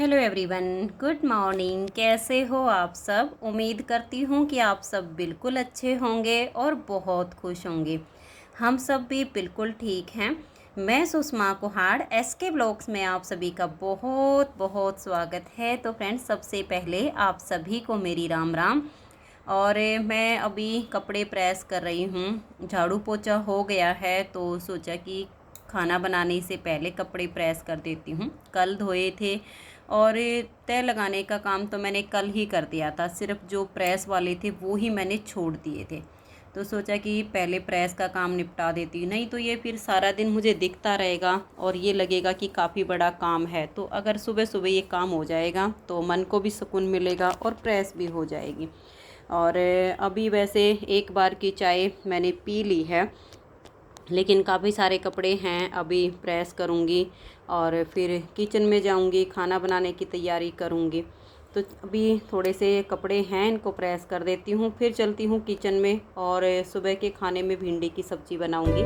Hello everyone, good morning. कैसे हो आप सब? उम्मीद करती हूँ कि आप सब बिल्कुल अच्छे होंगे और बहुत खुश होंगे। हम सब भी बिल्कुल ठीक हैं। मैं सुषमा कुहाड़, एसके ब्लॉग्स में आप सभी का बहुत बहुत स्वागत है। तो फ्रेंड्स, सबसे पहले आप सभी को मेरी राम राम। और मैं अभी कपड़े प्रेस कर रही हूँ। झाड़ू पोछा हो गया है तो सोचा कि खाना बनाने से पहले कपड़े प्रेस कर देती हूँ। कल धोए थे और तय लगाने का काम तो मैंने कल ही कर दिया था। सिर्फ जो प्रेस वाले थे वो ही मैंने छोड़ दिए थे। तो सोचा कि पहले प्रेस का काम निपटा देती, नहीं तो ये फिर सारा दिन मुझे दिखता रहेगा और ये लगेगा कि काफ़ी बड़ा काम है। तो अगर सुबह सुबह ये काम हो जाएगा तो मन को भी सुकून मिलेगा और प्रेस भी हो जाएगी। और अभी वैसे एक बार की चाय मैंने पी ली है, लेकिन काफ़ी सारे कपड़े हैं, अभी प्रेस करूँगी और फिर किचन में जाऊँगी, खाना बनाने की तैयारी करूँगी। तो अभी थोड़े से कपड़े हैं, इनको प्रेस कर देती हूँ, फिर चलती हूँ किचन में और सुबह के खाने में भिंडी की सब्ज़ी बनाऊँगी।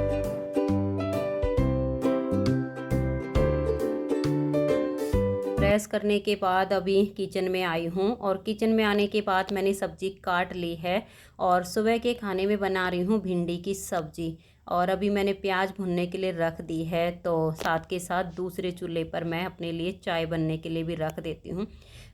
प्रेस करने के बाद अभी किचन में आई हूँ और किचन में आने के बाद मैंने सब्ज़ी काट ली है और सुबह के खाने में बना रही हूँ भिंडी की सब्ज़ी। और अभी मैंने प्याज भुनने के लिए रख दी है, तो साथ के साथ दूसरे चूल्हे पर मैं अपने लिए चाय बनने के लिए भी रख देती हूँ।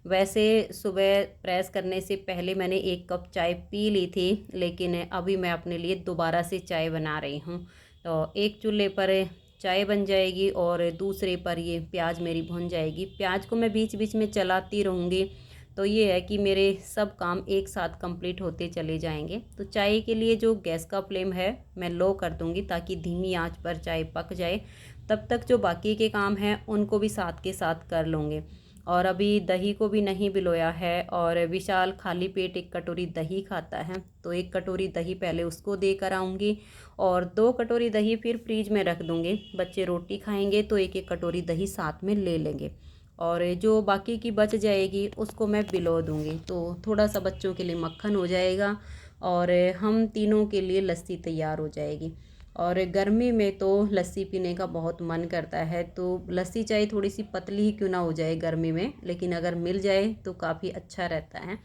वैसे सुबह प्रेस करने से पहले मैंने 1 कप चाय पी ली थी, लेकिन अभी मैं अपने लिए दोबारा से चाय बना रही हूँ। तो एक चूल्हे पर चाय बन जाएगी और दूसरे पर ये प्याज मेरी भुन जाएगी। प्याज को मैं बीच बीच में चलाती रहूँगी, तो ये है कि मेरे सब काम एक साथ कंप्लीट होते चले जाएंगे। तो चाय के लिए जो गैस का फ्लेम है मैं लो कर दूँगी ताकि धीमी आंच पर चाय पक जाए। तब तक जो बाकी के काम हैं उनको भी साथ के साथ कर लूँगे। और अभी दही को भी नहीं भिगोया है और विशाल खाली पेट 1 कटोरी दही खाता है, तो 1 कटोरी दही पहले उसको दे कर आऊँगी और 2 कटोरी दही फिर फ्रीज में रख दूँगी। बच्चे रोटी खाएंगे तो 1 1 कटोरी दही साथ में ले लेंगे और जो बाकी की बच जाएगी उसको मैं भिगो दूँगी। तो थोड़ा सा बच्चों के लिए मक्खन हो जाएगा और हम तीनों के लिए लस्सी तैयार हो जाएगी। और गर्मी में तो लस्सी पीने का बहुत मन करता है, तो लस्सी चाहे थोड़ी सी पतली ही क्यों ना हो जाए गर्मी में, लेकिन अगर मिल जाए तो काफ़ी अच्छा रहता है।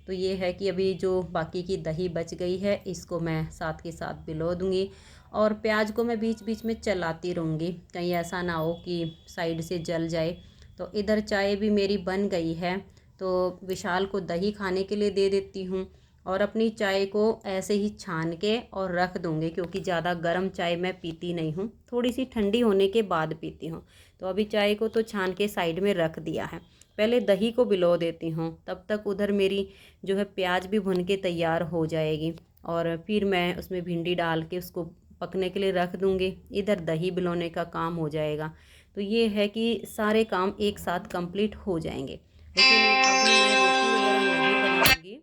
तो ये है कि अभी जो बाकी की दही बच गई है इसको मैं साथ के साथ भिगो दूँगी और प्याज को मैं बीच बीच में चलाती रहूँगी, कहीं ऐसा ना हो कि साइड से जल जाए। तो इधर चाय भी मेरी बन गई है, तो विशाल को दही खाने के लिए दे देती हूँ और अपनी चाय को ऐसे ही छान के और रख दूँगी, क्योंकि ज़्यादा गर्म चाय मैं पीती नहीं हूँ, थोड़ी सी ठंडी होने के बाद पीती हूँ। तो अभी चाय को तो छान के साइड में रख दिया है, पहले दही को भिगो देती हूँ, तब तक उधर मेरी जो है प्याज भी भुन के तैयार हो जाएगी और फिर मैं उसमें भिंडी डाल के उसको पकने के लिए रख दूँगी। इधर दही भिगोने का काम हो जाएगा। तो ये है कि सारे काम एक साथ कंप्लीट हो जाएंगे। लेकिन अभी मैं रोटी वगैरह नहीं बनाऊँगी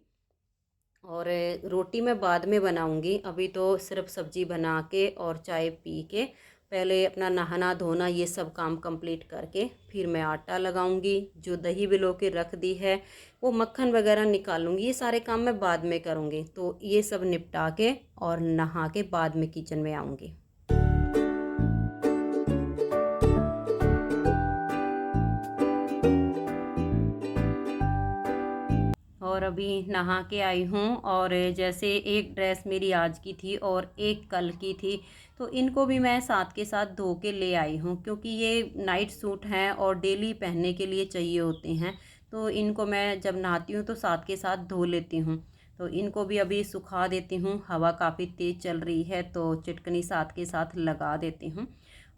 और रोटी मैं बाद में बनाऊंगी। अभी तो सिर्फ सब्ज़ी बना के और चाय पी के पहले अपना नहाना धोना ये सब काम कंप्लीट करके फिर मैं आटा लगाऊंगी। जो दही भिगो के रख दी है वो मक्खन वगैरह निकालूंगी, ये सारे काम मैं बाद में करूंगी। तो ये सब निपटा के और नहा के बाद में किचन में आऊँगी। और अभी नहा के आई हूँ और जैसे एक ड्रेस मेरी आज की थी और एक कल की थी, तो इनको भी मैं साथ के साथ धो के ले आई हूँ, क्योंकि ये नाइट सूट हैं और डेली पहनने के लिए चाहिए होते हैं। तो इनको मैं जब नहाती हूँ तो साथ के साथ धो लेती हूँ। तो इनको भी अभी सुखा देती हूँ, हवा काफ़ी तेज़ चल रही है तो चिटकनी साथ के साथ लगा देती हूँ।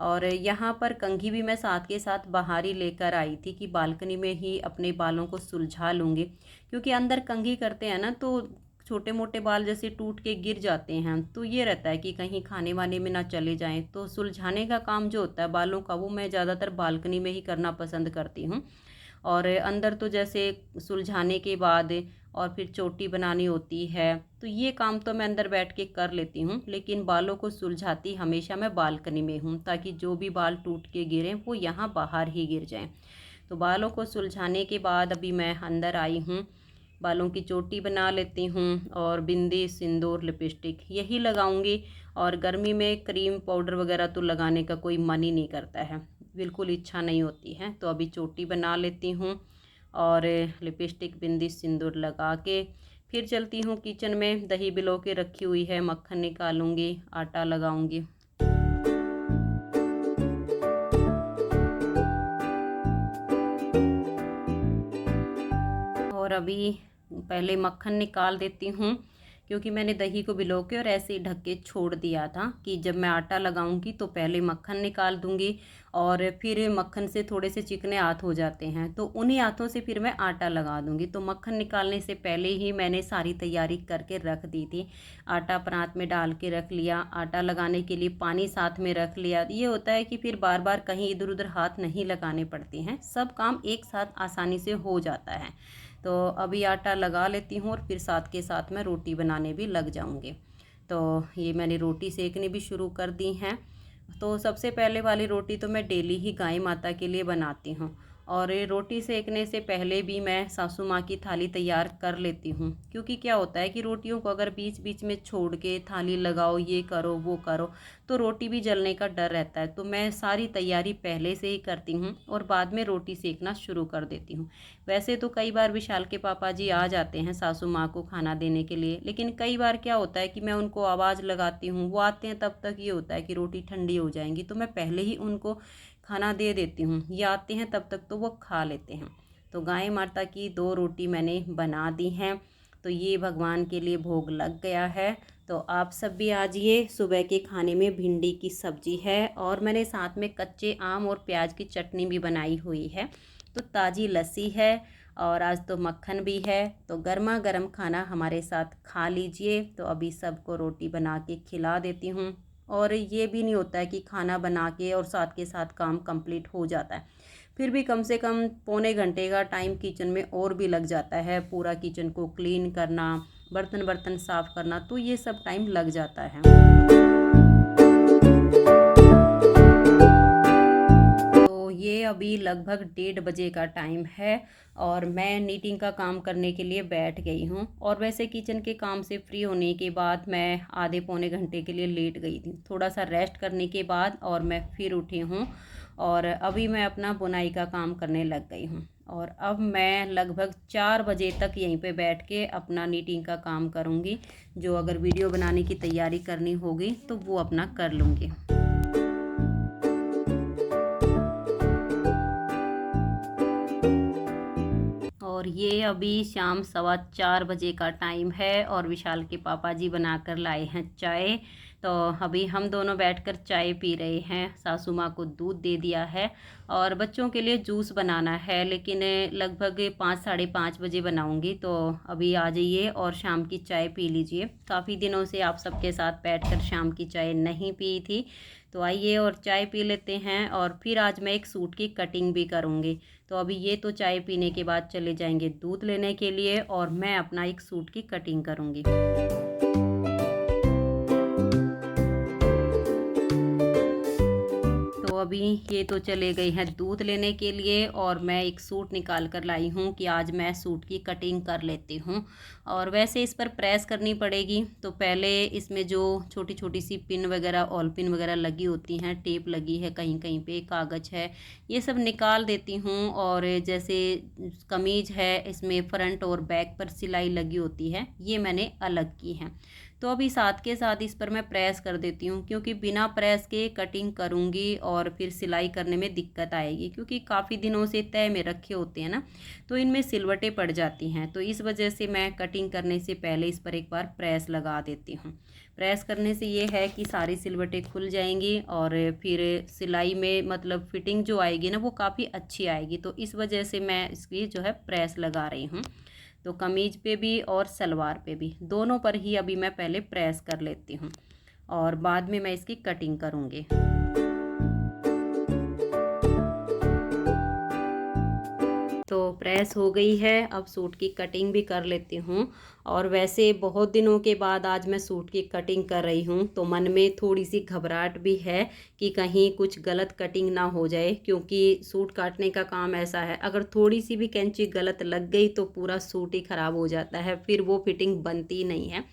और यहाँ पर कंघी भी मैं साथ के साथ बाहर ही लेकर आई थी कि बालकनी में ही अपने बालों को सुलझा लूँगी, क्योंकि अंदर कंघी करते हैं ना तो छोटे मोटे बाल जैसे टूट के गिर जाते हैं, तो ये रहता है कि कहीं खाने वाने में ना चले जाएं। तो सुलझाने का काम जो होता है बालों का वो मैं ज़्यादातर बालकनी में ही करना पसंद करती हूँ। और अंदर तो जैसे सुलझाने के बाद और फिर चोटी बनानी होती है, तो ये काम तो मैं अंदर बैठ के कर लेती हूँ, लेकिन बालों को सुलझाती हमेशा मैं बालकनी में हूँ, ताकि जो भी बाल टूट के गिरें वो यहाँ बाहर ही गिर जाएं। तो बालों को सुलझाने के बाद अभी मैं अंदर आई हूँ, बालों की चोटी बना लेती हूँ और बिंदी सिंदूर लिपस्टिक यही लगाऊंगी। और गर्मी में क्रीम पाउडर वगैरह तो लगाने का कोई मन ही नहीं करता है। बिल्कुल इच्छा नहीं होती है। तो अभी चोटी बना लेती हूँ और लिपस्टिक बिंदी सिंदूर लगा के फिर चलती हूँ किचन में। दही भिगो के रखी हुई है, मक्खन निकालूंगी, आटा लगाऊंगी। और अभी पहले मक्खन निकाल देती हूँ, क्योंकि मैंने दही को भिगो के और ऐसे ही ढक के छोड़ दिया था कि जब मैं आटा लगाऊंगी तो पहले मक्खन निकाल दूंगी और फिर मक्खन से थोड़े से चिकने हाथ हो जाते हैं, तो उन्हीं हाथों से फिर मैं आटा लगा दूंगी। तो मक्खन निकालने से पहले ही मैंने सारी तैयारी करके रख दी थी। आटा परात में डाल के रख लिया, आटा लगाने के लिए पानी साथ में रख लिया। ये होता है कि फिर बार बार कहीं इधर उधर हाथ नहीं लगाने पड़ते हैं, सब काम एक साथ आसानी से हो जाता है। तो अभी आटा लगा लेती हूँ और फिर साथ के साथ मैं रोटी बनाने भी लग जाऊँगी। तो ये मैंने रोटी सेकनी भी शुरू कर दी हैं। तो सबसे पहले वाली रोटी तो मैं डेली ही गाय माता के लिए बनाती हूँ, और ये रोटी सेकने से पहले भी मैं सासू माँ की थाली तैयार कर लेती हूँ। क्योंकि क्या होता है कि रोटियों को अगर बीच बीच में छोड़ के थाली लगाओ, ये करो वो करो, तो रोटी भी जलने का डर रहता है। तो मैं सारी तैयारी पहले से ही करती हूँ और बाद में रोटी सेकना शुरू कर देती हूँ। वैसे तो कई बार विशाल के पापा जी आ जाते हैं सासू माँ को खाना देने के लिए, लेकिन कई बार क्या होता है कि मैं उनको आवाज़ लगाती हूँ, वो आते हैं तब तक ये होता है कि रोटी ठंडी हो जाएंगी, तो मैं पहले ही उनको खाना दे देती हूँ। ये आते हैं तब तक तो वो खा लेते हैं। तो गाय माता की 2 रोटी मैंने बना दी हैं। तो ये भगवान के लिए भोग लग गया है। तो आप सब भी आ जाइए। सुबह के खाने में भिंडी की सब्जी है और मैंने साथ में कच्चे आम और प्याज की चटनी भी बनाई हुई है। तो ताज़ी लस्सी है और आज तो मक्खन भी है। तो गर्मा गर्म खाना हमारे साथ खा लीजिए। तो अभी सबको रोटी बना के खिला देती हूँ। और ये भी नहीं होता है कि खाना बना के और साथ के साथ काम कंप्लीट हो जाता है, फिर भी कम से कम पौने घंटे का टाइम किचन में और भी लग जाता है। पूरा किचन को क्लीन करना, बर्तन बर्तन साफ़ करना, तो ये सब टाइम लग जाता है। ये अभी लगभग 1:30 बजे का टाइम है और मैं नीटिंग का काम करने के लिए बैठ गई हूँ। और वैसे किचन के काम से फ्री होने के बाद मैं आधे पौने घंटे के लिए लेट गई थी, थोड़ा सा रेस्ट करने के बाद, और मैं फिर उठी हूँ और अभी मैं अपना बुनाई का काम करने लग गई हूँ। और अब मैं लगभग 4 बजे तक यहीं पे बैठ के अपना नीटिंग का काम करूँगी। जो अगर वीडियो बनाने की तैयारी करनी होगी तो वो अपना कर लूँगी। और ये अभी शाम 4:15 बजे का टाइम है और विशाल के पापा जी बनाकर लाए हैं चाय। तो अभी हम दोनों बैठकर चाय पी रहे हैं। सासू माँ को दूध दे दिया है और बच्चों के लिए जूस बनाना है, लेकिन लगभग 5 साढ़े 5 बजे बनाऊंगी। तो अभी आ जाइए और शाम की चाय पी लीजिए। काफ़ी दिनों से आप सबके साथ बैठकर शाम की चाय नहीं पी थी, तो आइए और चाय पी लेते हैं। और फिर आज मैं एक सूट की कटिंग भी करूँगी। तो अभी ये तो चाय पीने के बाद चले जाएंगे दूध लेने के लिए और मैं अपना एक सूट की कटिंग करूँगी। तो अभी ये तो चले गए हैं दूध लेने के लिए और मैं एक सूट निकाल कर लाई हूँ कि आज मैं सूट की कटिंग कर लेती हूँ। और वैसे इस पर प्रेस करनी पड़ेगी, तो पहले इसमें जो छोटी छोटी सी पिन वगैरह, ऑल पिन वगैरह लगी होती हैं, टेप लगी है कहीं कहीं पे, कागज़ है, ये सब निकाल देती हूँ। और जैसे कमीज़ है, इसमें फ्रंट और बैक पर सिलाई लगी होती है, ये मैंने अलग की है। तो अभी साथ के साथ इस पर मैं प्रेस कर देती हूँ, क्योंकि बिना प्रेस के कटिंग करूँगी और फिर सिलाई करने में दिक्कत आएगी, क्योंकि काफ़ी दिनों से तय में रखे होते हैं ना, तो इनमें सिलवटें पड़ जाती हैं। तो इस वजह से मैं कटिंग करने से पहले इस पर एक बार प्रेस लगा देती हूँ। प्रेस करने से ये है कि सारी सिलवटें खुल जाएंगी और फिर सिलाई में मतलब फिटिंग जो आएगी ना, वो काफ़ी अच्छी आएगी। तो इस वजह से मैं इसकी जो है प्रेस लगा रही हूँ। तो कमीज पे भी और सलवार पे भी, दोनों पर ही अभी मैं पहले प्रेस कर लेती हूँ और बाद में मैं इसकी कटिंग करूँगी। तो प्रेस हो गई है, अब सूट की कटिंग भी कर लेती हूँ। और वैसे बहुत दिनों के बाद आज मैं सूट की कटिंग कर रही हूँ, तो मन में थोड़ी सी घबराहट भी है कि कहीं कुछ गलत कटिंग ना हो जाए, क्योंकि सूट काटने का काम ऐसा है, अगर थोड़ी सी भी कैंची गलत लग गई तो पूरा सूट ही ख़राब हो जाता है, फिर वो फिटिंग बनती नहीं है।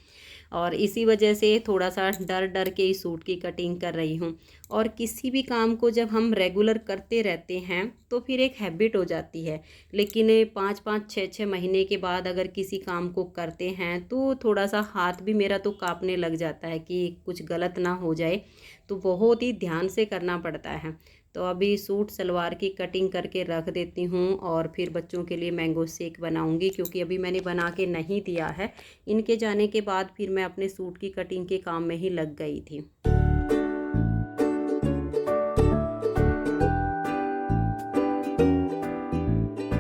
और इसी वजह से थोड़ा सा डर डर के इस सूट की कटिंग कर रही हूँ। और किसी भी काम को जब हम रेगुलर करते रहते हैं तो फिर एक हैबिट हो जाती है, लेकिन 5-5 6-6 महीने के बाद अगर किसी काम को करते हैं तो थोड़ा सा हाथ भी मेरा तो कांपने लग जाता है कि कुछ गलत ना हो जाए, तो बहुत ही ध्यान से करना पड़ता है। तो अभी सूट सलवार की कटिंग करके रख देती हूँ और फिर बच्चों के लिए मैंगो शेक बनाऊँगी, क्योंकि अभी मैंने बना के नहीं दिया है। इनके जाने के बाद फिर मैं अपने सूट की कटिंग के काम में ही लग गई थी।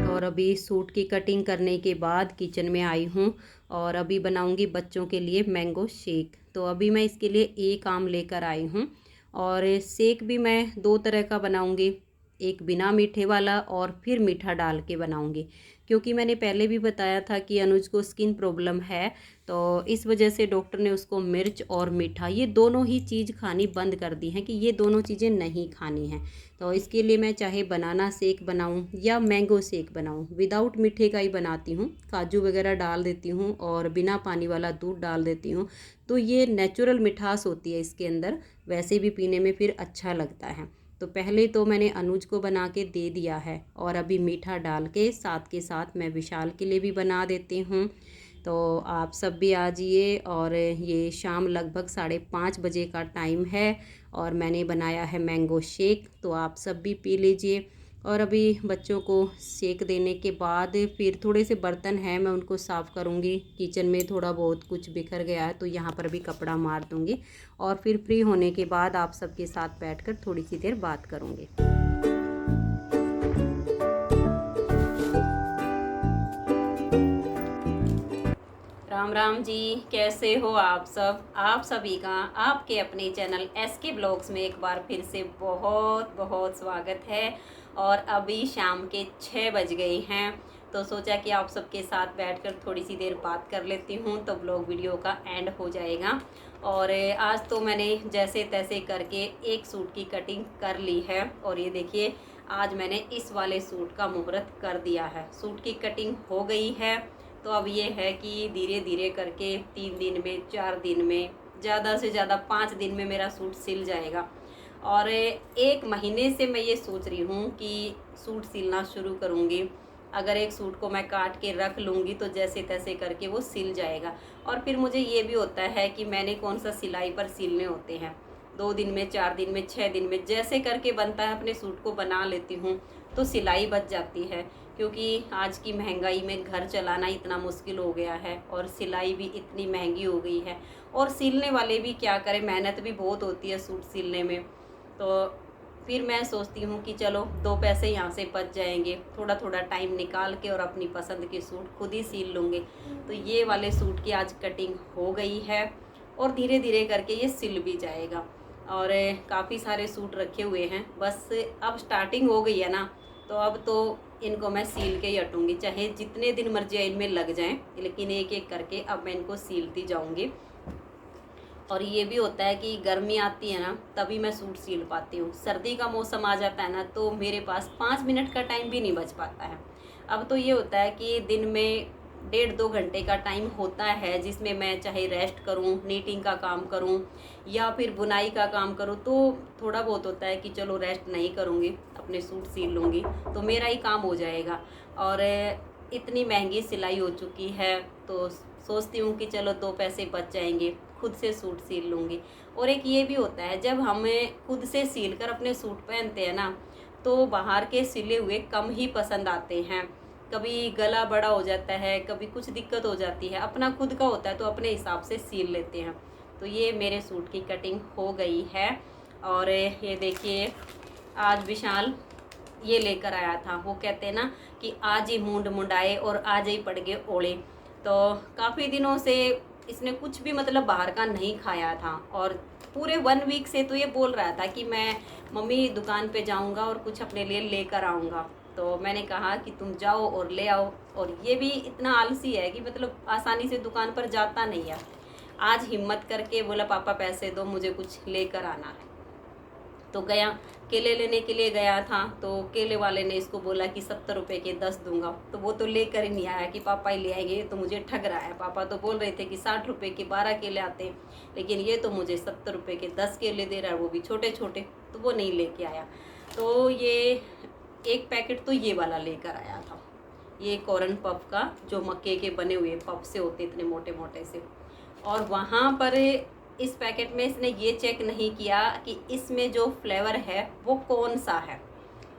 और अभी सूट की कटिंग करने के बाद किचन में आई हूँ और अभी बनाऊँगी बच्चों के लिए मैंगो शेक। तो अभी मैं इसके लिए एक आम लेकर आई हूँ और शेक भी मैं 2 तरह का बनाऊँगी, एक बिना मीठे वाला और फिर मीठा डाल के बनाऊँगी। क्योंकि मैंने पहले भी बताया था कि अनुज को स्किन प्रॉब्लम है, तो इस वजह से डॉक्टर ने उसको मिर्च और मीठा ये दोनों ही चीज़ खानी बंद कर दी हैं कि ये दोनों चीज़ें नहीं खानी हैं। तो इसके लिए मैं चाहे बनाना शेक बनाऊं या मैंगो शेक बनाऊं, विदाउट मीठे का ही बनाती हूँ। काजू वगैरह डाल देती हूँ और बिना पानी वाला दूध डाल देती हूँ, तो ये नेचुरल मिठास होती है इसके अंदर, वैसे भी पीने में फिर अच्छा लगता है। तो पहले तो मैंने अनुज को बना के दे दिया है और अभी मीठा डाल के साथ के साथ मैं विशाल के लिए भी बना देती हूँ। तो आप सब भी आ जाइए। और ये शाम लगभग 5:30 बजे का टाइम है और मैंने बनाया है मैंगो शेक, तो आप सब भी पी लीजिए। और अभी बच्चों को शेक देने के बाद फिर थोड़े से बर्तन हैं, मैं उनको साफ़ करूँगी। किचन में थोड़ा बहुत कुछ बिखर गया है तो यहाँ पर भी कपड़ा मार दूँगी और फिर फ्री होने के बाद आप सबके साथ बैठकर थोड़ी सी देर बात करूँगी। राम राम जी, कैसे हो आप सब? आप सभी का आपके अपने चैनल एसके ब्लॉग्स में एक बार फिर से बहुत बहुत स्वागत है। और अभी शाम के 6 बज गए हैं, तो सोचा कि आप सबके साथ बैठकर थोड़ी सी देर बात कर लेती हूँ, तो ब्लॉग वीडियो का एंड हो जाएगा। और आज तो मैंने जैसे तैसे करके एक सूट की कटिंग कर ली है और ये देखिए आज मैंने इस वाले सूट का मुहूर्त कर दिया है। सूट की कटिंग हो गई है, तो अब ये है कि धीरे धीरे करके 3 दिन में, 4 दिन में, ज़्यादा से ज़्यादा 5 दिन में मेरा सूट सिल जाएगा। और 1 महीने से मैं ये सोच रही हूँ कि सूट सिलना शुरू करूँगी। अगर एक सूट को मैं काट के रख लूँगी तो जैसे तैसे करके वो सिल जाएगा। और फिर मुझे ये भी होता है कि मैंने कौन सा सिलाई पर सिलने होते हैं, 2 दिन में, 4 दिन में, 6 दिन में, जैसे करके बनता है अपने सूट को बना लेती हूँ, तो सिलाई बच जाती है। क्योंकि आज की महंगाई में घर चलाना इतना मुश्किल हो गया है और सिलाई भी इतनी महंगी हो गई है और सिलने वाले भी क्या करें, मेहनत भी बहुत होती है सूट सिलने में। तो फिर मैं सोचती हूँ कि चलो 2 पैसे यहाँ से बच जाएंगे, थोड़ा थोड़ा टाइम निकाल के और अपनी पसंद के सूट खुद ही सिल लूँगी। तो ये वाले सूट की आज कटिंग हो गई है और धीरे धीरे करके ये सिल भी जाएगा। और काफ़ी सारे सूट रखे हुए हैं, बस अब स्टार्टिंग हो गई है ना, तो अब तो इनको मैं सील के ही हटूँगी, चाहे जितने दिन मर्जी इनमें लग जाएं, लेकिन एक एक करके अब मैं इनको सीलती जाऊँगी। और ये भी होता है कि गर्मी आती है ना तभी मैं सूट सील पाती हूँ, सर्दी का मौसम आ जाता है ना तो मेरे पास 5 मिनट का टाइम भी नहीं बच पाता है। अब तो ये होता है कि दिन में 1.5-2 घंटे का टाइम होता है जिसमें मैं चाहे रेस्ट करूं, नीटिंग का काम करूं या फिर बुनाई का काम करूं, तो थोड़ा बहुत होता है कि चलो रेस्ट नहीं करूंगी, अपने सूट सील लूँगी तो मेरा ही काम हो जाएगा। और इतनी महंगी सिलाई हो चुकी है तो सोचती हूँ कि चलो 2 पैसे बच जाएंगे, खुद से सूट सील लूँगी। और एक ये भी होता है जब हमें खुद से सील कर अपने सूट पहनते हैं ना तो बाहर के सिले हुए कम ही पसंद आते हैं। कभी गला बड़ा हो जाता है, कभी कुछ दिक्कत हो जाती है, अपना खुद का होता है तो अपने हिसाब से सील लेते हैं। तो ये मेरे सूट की कटिंग हो गई है। और ये देखिए आज विशाल ये लेकर आया था, वो कहते हैं ना कि आज ही मूंड मुंडाए और आज ही पड़ गए ओले। तो काफ़ी दिनों से इसने कुछ भी मतलब बाहर का नहीं खाया था और पूरे 1 वीक से तो ये बोल रहा था कि मैं मम्मी दुकान पे जाऊंगा और कुछ अपने लिए लेकर आऊँगा। तो मैंने कहा कि तुम जाओ और ले आओ। और ये भी इतना आलसी है कि मतलब आसानी से दुकान पर जाता नहीं है। आज हिम्मत करके बोला पापा पैसे दो, मुझे कुछ लेकर आना है। तो गया, केले लेने के लिए गया था, तो केले वाले ने इसको बोला कि 70 रुपये के 10 दूंगा। तो वो तो लेकर ही नहीं आया कि पापा ही ले आएंगे, तो मुझे ठग रहा है। पापा तो बोल रहे थे कि 60 रुपये के 12 केले आते हैं, लेकिन ये तो मुझे 70 रुपये के 10 केले दे रहा है, वो भी छोटे छोटे। तो वो नहीं लेके आया। तो ये एक पैकेट तो ये वाला लेकर आया था, ये कॉर्न पफ का, जो मक्के के बने हुए पफ से होते इतने मोटे मोटे से। और वहाँ पर इस पैकेट में इसने ये चेक नहीं किया कि इसमें जो फ्लेवर है वो कौन सा है।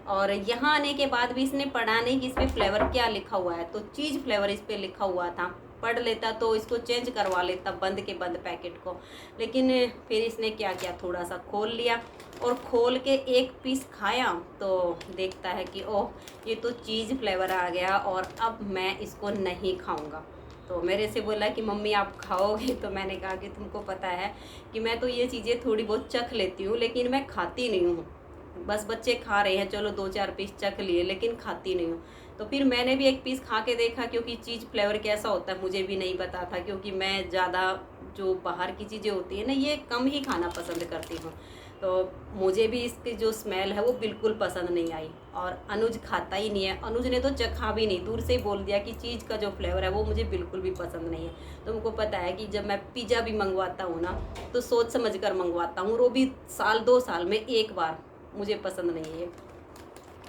और यहाँ आने के बाद भी इसने पढ़ा नहीं कि इसमें फ्लेवर क्या लिखा हुआ है। तो चीज़ फ्लेवर इस पर लिखा हुआ था, पढ़ लेता तो इसको चेंज करवा लेता बंद के बंद पैकेट को। लेकिन फिर इसने क्या किया, थोड़ा सा खोल लिया और खोल के एक पीस खाया तो देखता है कि ओह, ये तो चीज़ फ्लेवर आ गया और अब मैं इसको नहीं खाऊंगा। तो मेरे से बोला कि मम्मी आप खाओगे? तो मैंने कहा कि तुमको पता है कि मैं तो ये चीज़ें थोड़ी बहुत चख लेती हूँ, लेकिन मैं खाती नहीं हूँ। बस बच्चे खा रहे हैं, चलो 2-4 पीस चख लिए, लेकिन खाती नहीं हूँ। तो फिर मैंने भी एक पीस खा के देखा, क्योंकि चीज़ फ्लेवर कैसा होता है मुझे भी नहीं पता था, क्योंकि मैं ज़्यादा जो बाहर की चीज़ें होती है ना, ये कम ही खाना पसंद करती हूँ। तो मुझे भी इसकी जो स्मेल है वो बिल्कुल पसंद नहीं आई। और अनुज खाता ही नहीं है, अनुज ने तो चखा भी नहीं, दूर से ही बोल दिया कि चीज़ का जो फ्लेवर है वो मुझे बिल्कुल भी पसंद नहीं है। तो तुमको पता है कि जब मैं पिज़्ज़ा भी मंगवाता हूँ ना, तो सोच समझ कर मंगवाता हूँ, वो भी साल 2 साल में एक बार। मुझे पसंद नहीं है।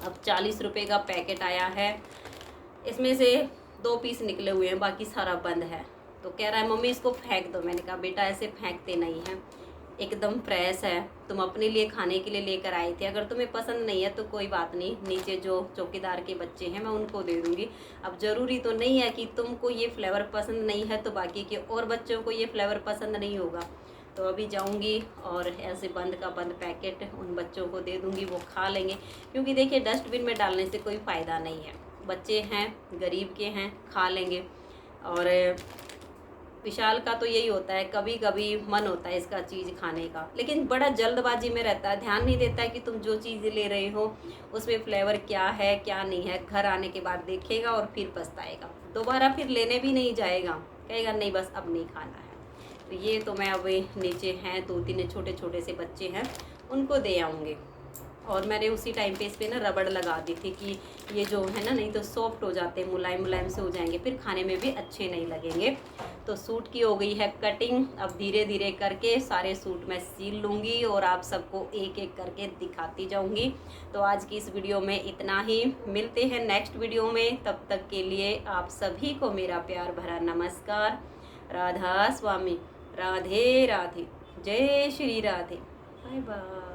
अब 40 रुपये का पैकेट आया है, इसमें से 2 पीस निकले हुए हैं, बाकी सारा बंद है। तो कह रहा है मम्मी इसको फेंक दो। मैंने कहा बेटा ऐसे फेंकते नहीं हैं, एकदम फ्रेश है, तुम अपने लिए खाने के लिए लेकर आए थे, अगर तुम्हें पसंद नहीं है तो कोई बात नहीं, नीचे जो चौकीदार के बच्चे हैं मैं उनको दे दूँगी। अब ज़रूरी तो नहीं है कि तुमको ये फ्लेवर पसंद नहीं है तो बाकी के और बच्चों को ये फ्लेवर पसंद नहीं होगा। तो अभी जाऊंगी और ऐसे बंद का बंद पैकेट उन बच्चों को दे दूंगी, वो खा लेंगे। क्योंकि देखिए डस्टबिन में डालने से कोई फ़ायदा नहीं है, बच्चे हैं, गरीब के हैं, खा लेंगे। और विशाल का तो यही होता है, कभी कभी मन होता है इसका चीज़ खाने का, लेकिन बड़ा जल्दबाजी में रहता है, ध्यान नहीं देता है कि तुम जो चीज़ ले रहे हो उसमें फ्लेवर क्या है क्या नहीं है। घर आने के बाद देखेगा और फिर पछताएगा, दोबारा फिर लेने भी नहीं जाएगा, कहेगा नहीं बस अब नहीं खाना है। तो ये तो मैं अब नीचे हैं 2-3 छोटे छोटे से बच्चे हैं, उनको दे आऊँगी। और मैंने उसी टाइम पे इस पर ना रबड़ लगा दी थी कि ये जो है ना, नहीं तो सॉफ्ट हो जाते हैं, मुलायम मुलायम से हो जाएंगे, फिर खाने में भी अच्छे नहीं लगेंगे। तो सूट की हो गई है कटिंग, अब धीरे धीरे करके सारे सूट मैं सील लूँगी और आप सबको एक एक करके दिखाती जाऊँगी। तो आज की इस वीडियो में इतना ही, मिलते हैं नेक्स्ट वीडियो में, तब तक के लिए आप सभी को मेरा प्यार भरा नमस्कार। राधा स्वामी, राधे राधे, जय श्री राधे, बाय बाय।